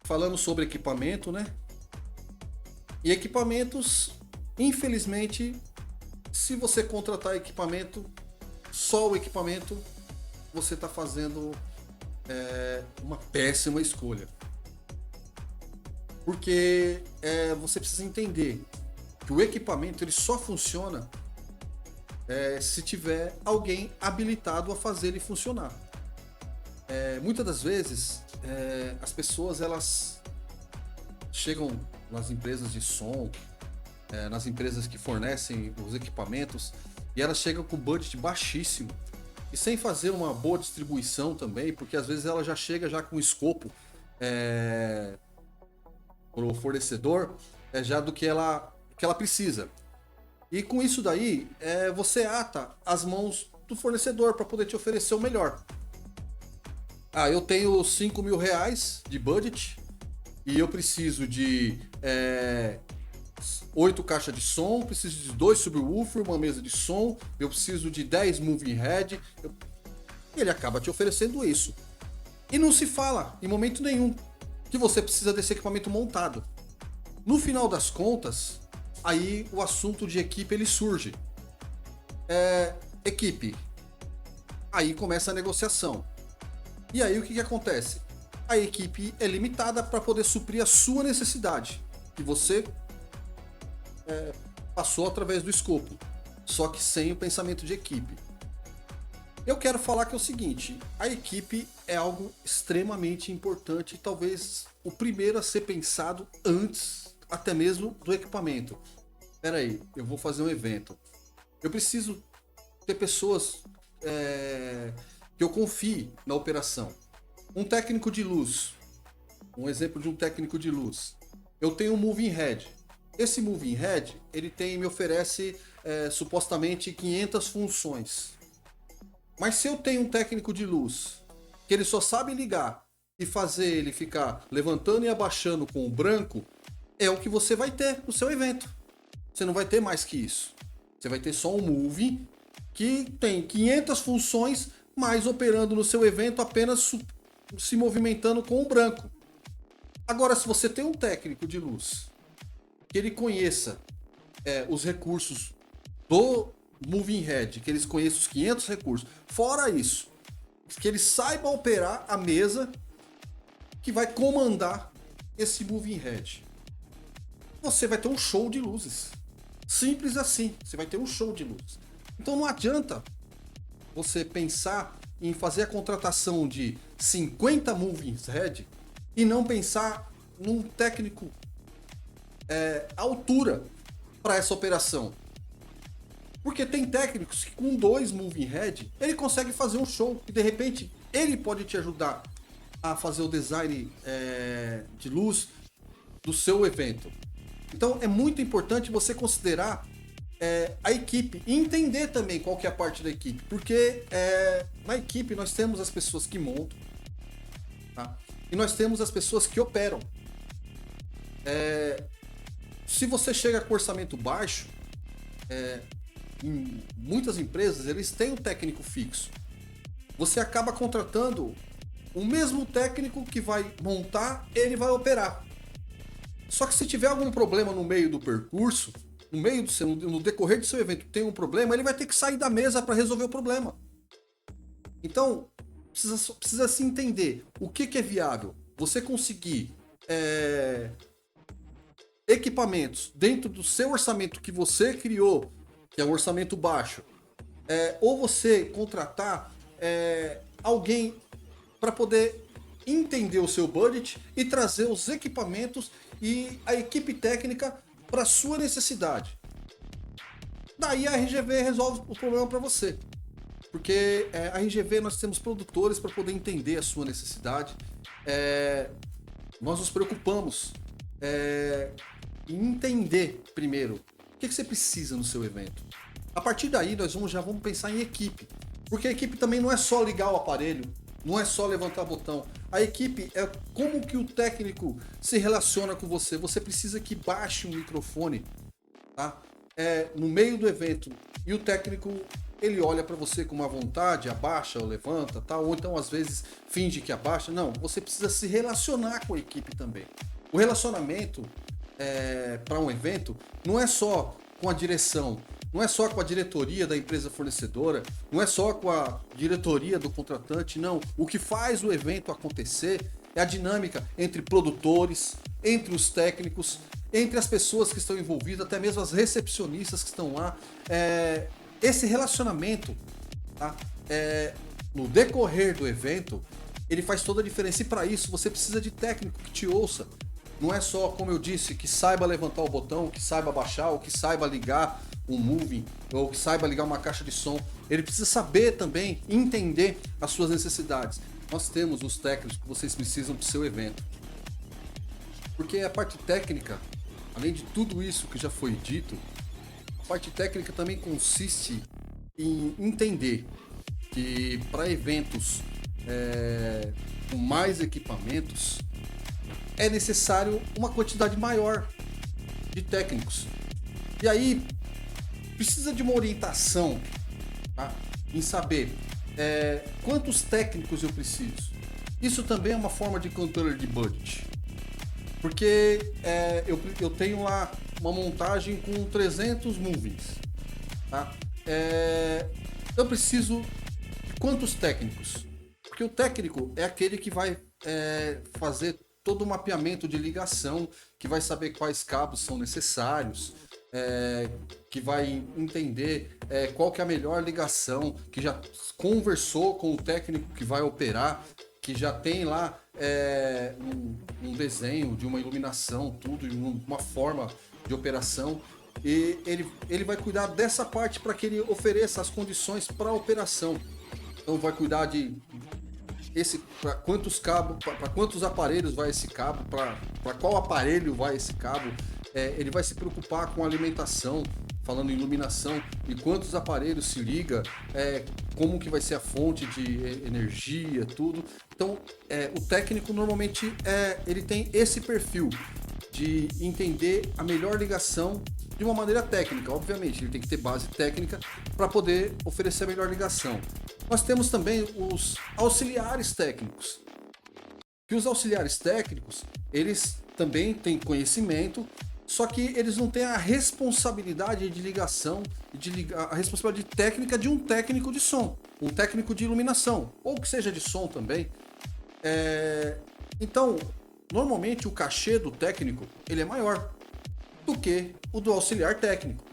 falando sobre equipamento, né? E equipamentos, infelizmente, se você contratar equipamento, só o equipamento, você está fazendo uma péssima escolha. Porque você precisa entender que o equipamento ele só funciona se tiver alguém habilitado a fazer ele funcionar. Muitas das vezes as pessoas elas chegam nas empresas de som, nas empresas que fornecem os equipamentos, e elas chegam com budget baixíssimo e sem fazer uma boa distribuição também, porque às vezes ela já chega já com o escopo para o fornecedor já do que ela precisa. E com isso daí, você ata as mãos do fornecedor para poder te oferecer o melhor. Eu tenho 5 mil reais de budget e eu preciso de 8 caixas de som, preciso de 2 subwoofer, uma mesa de som, eu preciso de 10 moving head. Ele acaba te oferecendo isso. E não se fala em momento nenhum que você precisa desse equipamento montado. No final das contas, aí o assunto de equipe ele surge. Equipe. Aí começa a negociação. E aí o que acontece? A equipe é limitada para poder suprir a sua necessidade, que você passou através do escopo, só que sem o pensamento de equipe. Eu quero falar que é o seguinte, a equipe é algo extremamente importante e talvez o primeiro a ser pensado antes até mesmo do equipamento. Espera aí, eu vou fazer um evento. Eu preciso ter pessoas que eu confie na operação. Um técnico de luz. Um exemplo de um técnico de luz. Eu tenho um moving head. Esse moving head, ele me oferece supostamente 500 funções. Mas se eu tenho um técnico de luz que ele só sabe ligar e fazer ele ficar levantando e abaixando com o branco, é o que você vai ter no seu evento. Você não vai ter mais que isso. Você vai ter só um moving que tem 500 funções, mas operando no seu evento apenas se movimentando com o branco. Agora, se você tem um técnico de luz que ele conheça os recursos do moving head, que eles conheçam os 500 recursos, fora isso, que ele saiba operar a mesa que vai comandar esse moving head, você vai ter um show de luzes. Simples assim, você vai ter um show de luzes. Então não adianta você pensar em fazer a contratação de 50 moving head e não pensar num técnico à altura para essa operação. Porque tem técnicos que com 2 moving head ele consegue fazer um show e de repente ele pode te ajudar a fazer o design de luz do seu evento. Então é muito importante você considerar a equipe e entender também qual que é a parte da equipe, porque na equipe nós temos as pessoas que montam, tá? E nós temos as pessoas que operam. Se você chega com orçamento baixo, em muitas empresas eles têm um técnico fixo. Você acaba contratando o mesmo técnico que vai montar, ele vai operar. Só que se tiver algum problema no meio do percurso, no decorrer do seu evento tem um problema, ele vai ter que sair da mesa para resolver o problema. Então, precisa se entender o que é viável. Você conseguir equipamentos dentro do seu orçamento que você criou, que é um orçamento baixo, ou você contratar alguém para poder entender o seu budget e trazer os equipamentos e a equipe técnica para sua necessidade. Daí a RGV resolve o problema para você. Porque a RGV nós temos produtores para poder entender a sua necessidade. Nós nos preocupamos em entender primeiro o que você precisa no seu evento. A partir daí nós já vamos pensar em equipe. Porque a equipe também não é só ligar o aparelho, não é só levantar botão. A equipe é como que o técnico se relaciona com você. Você precisa que baixe um microfone, tá? No meio do evento e o técnico ele olha para você com uma vontade, abaixa ou levanta, tal, ou então às vezes finge que abaixa. Não, você precisa se relacionar com a equipe também. O relacionamento para um evento não é só com a direção, não é só com a diretoria da empresa fornecedora, não é só com a diretoria do contratante, não. O que faz o evento acontecer é a dinâmica entre produtores, entre os técnicos, entre as pessoas que estão envolvidas, até mesmo as recepcionistas que estão lá. Esse relacionamento, tá? No decorrer do evento, ele faz toda a diferença. E para isso você precisa de técnico que te ouça. Não é só, como eu disse, que saiba levantar o botão, que saiba baixar, ou que saiba ligar um moving, ou que saiba ligar uma caixa de som. Ele precisa saber também, entender as suas necessidades. Nós temos os técnicos que vocês precisam para o seu evento. Porque a parte técnica, além de tudo isso que já foi dito, a parte técnica também consiste em entender que para eventos com mais equipamentos, é necessário uma quantidade maior de técnicos. E aí, precisa de uma orientação, tá? Em saber quantos técnicos eu preciso. Isso também é uma forma de controle de budget. Porque eu tenho lá uma montagem com 300 movings. Tá? Eu preciso de quantos técnicos? Porque o técnico é aquele que vai fazer todo o mapeamento de ligação, que vai saber quais cabos são necessários, que vai entender qual que é a melhor ligação, que já conversou com o técnico que vai operar, que já tem lá um desenho de uma iluminação, tudo, uma forma de operação, e ele vai cuidar dessa parte para que ele ofereça as condições para a operação. Então vai cuidar de para quantos cabos, para quantos aparelhos vai esse cabo, para qual aparelho vai esse cabo. Ele vai se preocupar com a alimentação, falando em iluminação, e quantos aparelhos se liga, como que vai ser a fonte de energia, tudo. Então, o técnico normalmente ele tem esse perfil de entender a melhor ligação de uma maneira técnica. Obviamente, ele tem que ter base técnica para poder oferecer a melhor ligação. Nós temos também os auxiliares técnicos. E os auxiliares técnicos, eles também têm conhecimento, só que eles não têm a responsabilidade de ligação, a responsabilidade técnica de um técnico de som, um técnico de iluminação, ou que seja de som também. Então, normalmente o cachê do técnico ele é maior do que o do auxiliar técnico.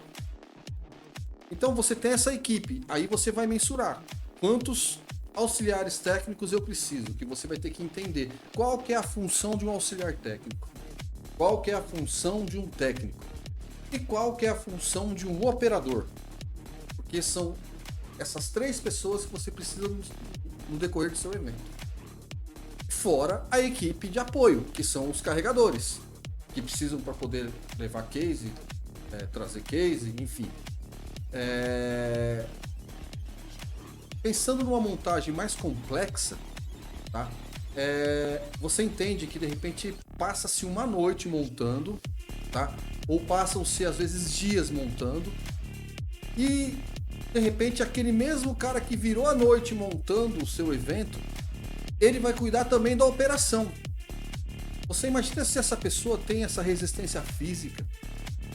Então você tem essa equipe, aí você vai mensurar quantos auxiliares técnicos eu preciso, que você vai ter que entender qual que é a função de um auxiliar técnico, qual que é a função de um técnico e qual que é a função de um operador, porque são essas três pessoas que você precisa no decorrer do seu evento. Fora a equipe de apoio, que são os carregadores, que precisam para poder levar case, trazer case, enfim. Pensando numa montagem mais complexa, tá? Você entende que de repente passa-se uma noite montando, tá? Ou passam-se às vezes dias montando, e de repente aquele mesmo cara que virou a noite montando o seu evento, ele vai cuidar também da operação. Você imagina se essa pessoa tem essa resistência física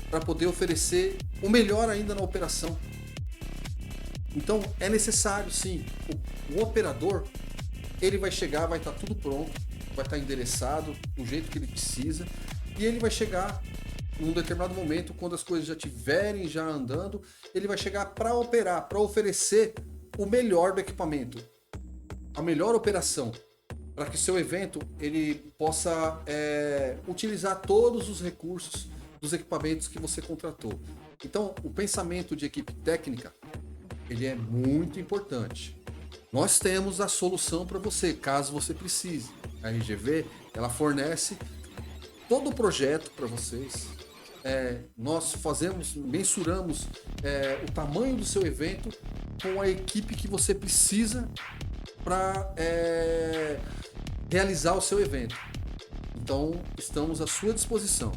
para poder oferecer o melhor ainda na operação. Então é necessário sim, o operador ele vai chegar, vai estar tudo pronto, vai estar endereçado do jeito que ele precisa, e ele vai chegar num determinado momento, quando as coisas já estiverem já andando, ele vai chegar para operar, para oferecer o melhor do equipamento, a melhor operação, para que o seu evento ele possa utilizar todos os recursos dos equipamentos que você contratou. Então o pensamento de equipe técnica ele é muito importante. Nós temos a solução para você, caso você precise. A RGV, ela fornece todo o projeto para vocês. Nós mensuramos o tamanho do seu evento com a equipe que você precisa para realizar o seu evento. Então, estamos à sua disposição.